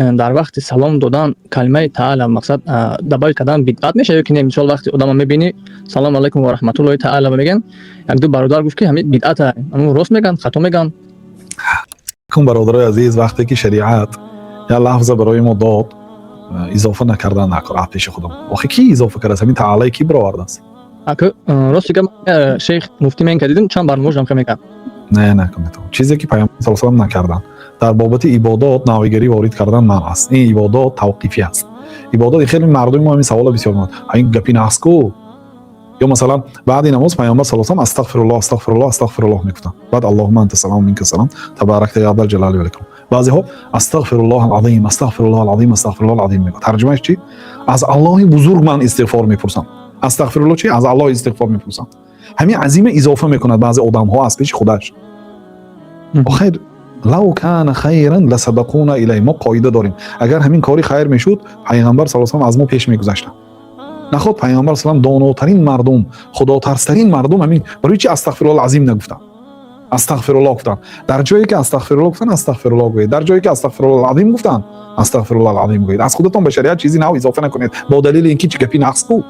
дар вақти салом додан калимаи таъала мақсад дабай кардан бидъат мешавад ки не? мисол вақти одама мебини салом алайкум ва раҳматуллоҳи таъала меган, як ду бародар гуфт ки ҳамин бидъата, ҳамин рост меган хато меган. کن برادرای عزیز وقتی که شریعت یا لفظ برای ما داد اضافه نکردن نکن پیش خودم. آخه کی اضافه کرده؟ همین تعالی کی برآورده است؟ اگه راست میگم شیخ مفتی من کردیم چند برنامه جمع میکنم. نه نکنید. چیزی که پیامبر صلی الله علیه و آله نکردن در بابت عبادات نویگری وارد کردن من است. این عبادات توقیفی است. عبادات خیلی مردم ما همین سوال بسیار میکنن. این گپی ناسکو یا مثلا بعد نماز پیامبر صلی الله علیه و آله استغفر الله استغفر الله استغفر الله میگفتن. بعد اللهم انت السلام منك السلام تبارک یا ذا الجلال والاکرام. بعضی ها استغفر الله العظیم استغفر الله العظیم استغفر الله العظیم میگن. ترجمهش چی؟ از الله بزرگ من استغفار میپرسم. استغفر الله چی؟ از الله استغفار میپرسم. همین عظیم اضافه میکند بعضی آدم ها از پیش خودش. آخر لو کان خیرا لسبقونا الیه. ما قاعده داریم اگر همین کاری خیر میشد پیامبر صلی الله علیه و آله از ما پیش میگذشتن. نخود پیامبر صلی الله علیه و آله داناترین مردم خدا ترسترین مردم همین برای چی استغفر الله العظیم نگفتن؟ استغفر الله گفتن. در جایی که استغفر الله گفتن استغفر الله گویید. در جایی که استغفر الله العظیم گفتن استغفر الله العظیم گویید. از خودتون به شریعت چیزی نه اضافه نکنید با دلیل اینکه چه گپی نقص کو.